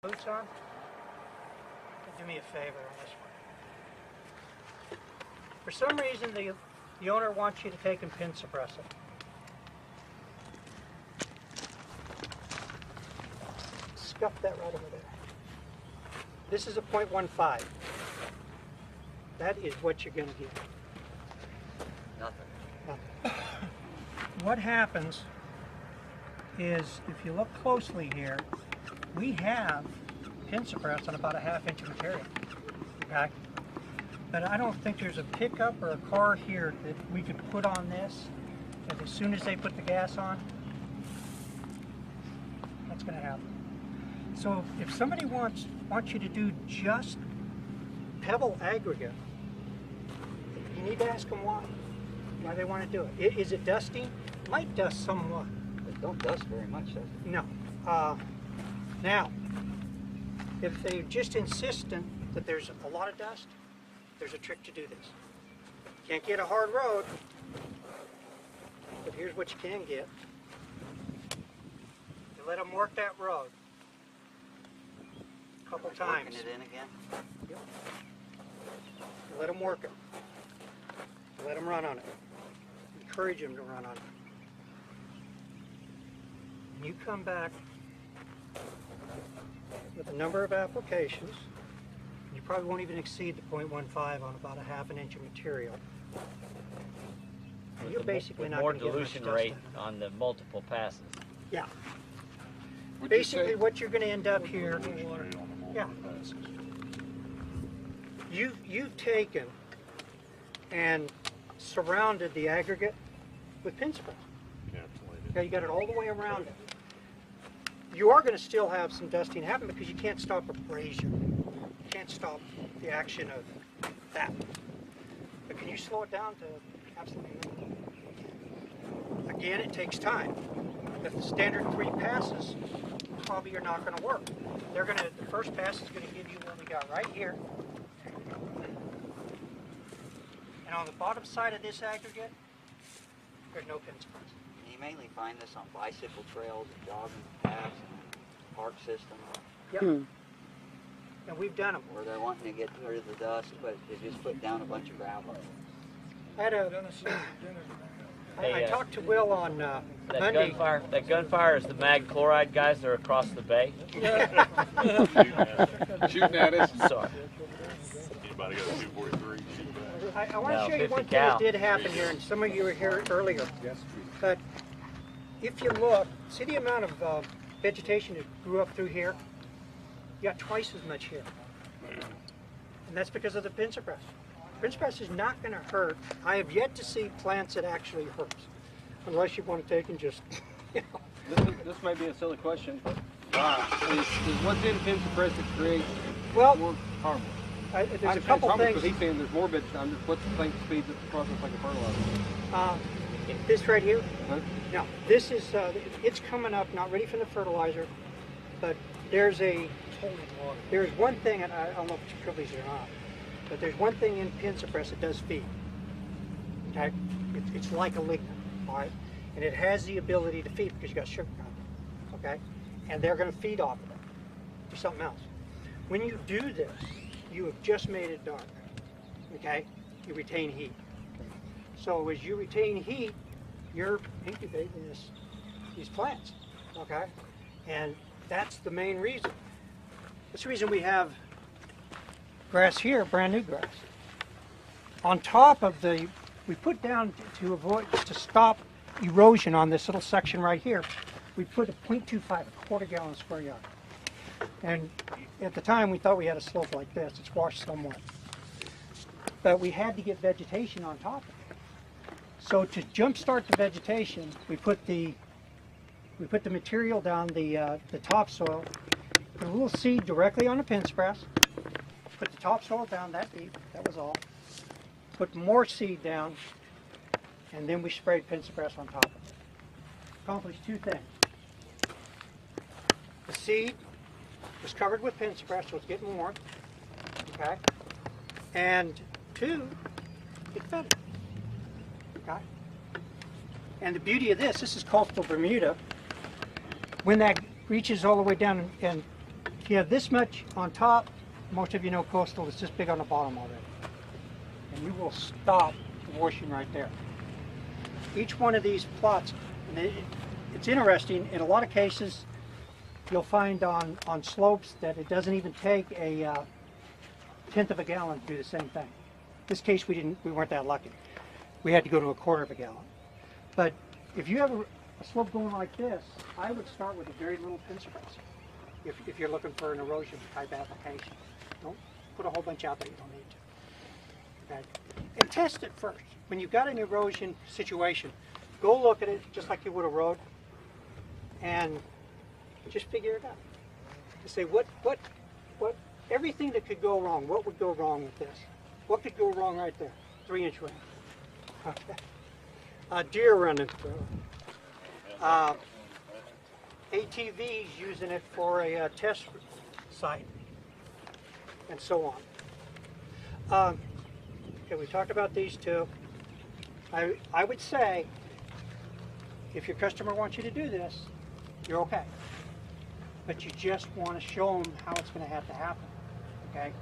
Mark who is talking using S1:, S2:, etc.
S1: Boots on? Do me a favor on this one. For some reason, the owner wants you to take and pin suppress it. Scuff that right over there. This is a .15. That is what you're going to get. Nothing. What happens is, if you look closely here, we have pin suppressed on about a ½ inch of material. Okay? But I don't think there's a pickup or a car here that we could put on this, and as soon as they put the gas on, that's going to happen. So if somebody wants you to do just pebble aggregate, you need to ask them why they want to do it. Is it dusty? It might dust somewhat.
S2: It don't dust very much, does it?
S1: No. Now, if they're just insistent that there's a lot of dust, there's a trick to do this. Can't get a hard road, but here's what you can get. You let them work that road a couple times.
S2: Working it in again?
S1: Yep. You let them work it. You let them run on it. Encourage them to run on it. And you come back with a number of applications. You probably won't even exceed the .15 on about a ½ inch of material. And you're basically not
S3: more
S1: going to get much
S3: dilution
S1: dust
S3: rate
S1: out.
S3: on the multiple passes.
S1: Yeah.
S4: Would
S1: Basically,
S4: you say,
S1: what you're going to end up here. Yeah. You've taken and surrounded the aggregate with pin suppress. Okay, you got it all the way around it. You are going to still have some dusting happen because you can't stop abrasion. You can't stop the action of that. But can you slow it down to absolutely nothing? Again, it takes time. If the standard 3 passes, probably you're not going to work. The first pass is going to give you what we got right here. And on the bottom side of this aggregate, there's no pin suppress.
S2: You mainly find this on bicycle trails and jogging paths and park systems.
S1: Yep. And we've done them.
S2: Where they're wanting to get rid of the dust, but they just put down a bunch of gravel.
S1: I talked to Will on Monday.
S3: That gunfire is the mag chloride guys that are across the bay.
S4: shooting at us?
S3: Sorry.
S5: Anybody got a 243?
S1: I want to
S3: No,
S1: show you
S3: 50
S1: one thing
S3: cal.
S1: that did happen here, and some of you were here earlier. But if you look, see the amount of vegetation that grew up through here? You got twice as much here. And that's because of the pin suppress. Pin suppress is not going to hurt. I have yet to see plants that actually hurt, unless you want to take and just, you know.
S6: This might be a silly question, but is what's in pin suppress that creates more harm?
S1: There's a couple things.
S6: Because he's saying there's more vegetation. What's the thing that speeds up the process like a fertilizer?
S1: This right here?
S6: Huh?
S1: No, this is, it's coming up, not ready for the fertilizer, but there's one thing, and I don't know if it's privileged or not, but there's one thing in pin suppress that does feed. Okay? It's like a lignin, all right? And it has the ability to feed because you got sugar content, okay? And they're going to feed off of it. Do something else. When you do this, you have just made it dark, okay? You retain heat. So as you retain heat, you're incubating these plants, okay? And that's the main reason. That's the reason we have grass here, brand new grass. On top of we put down to stop erosion on this little section right here, we put a 0.25, a quarter gallon square yard. And at the time we thought we had a slope like this, it's washed somewhat. But we had to get vegetation on top of it. So to jumpstart the vegetation, we put the material down the topsoil, put a little seed directly on the pin suppress, put the topsoil down that deep, that was all. Put more seed down, and then we sprayed pin suppress on top of it. Accomplished two things. The seed was covered with pin suppress, so it's getting warm, okay? And two, it fed it. Okay. And the beauty of this is coastal Bermuda. When that reaches all the way down and If you have this much on top, most of you know coastal is just big on the bottom already. And you will stop washing right there. Each one of these plots, and it's interesting, in a lot of cases, you'll find on slopes that it doesn't even take a tenth of a gallon to do the same thing. In this case, we weren't that lucky. We had to go to a quarter of a gallon. But if you have a slope going like this, I would start with a very little pin suppressor if you're looking for an erosion type application. Don't put a whole bunch out that you don't need to. Okay? And test it first. When you've got an erosion situation, go look at it just like you would a road and just figure it out. To say what everything that could go wrong, what would go wrong with this? What could go wrong right there? 3-inch ring. Okay. Deer running through. ATVs using it for a test site, and so on. Okay, we talked about these two. I would say, if your customer wants you to do this, you're okay. But you just want to show them how it's going to have to happen. Okay?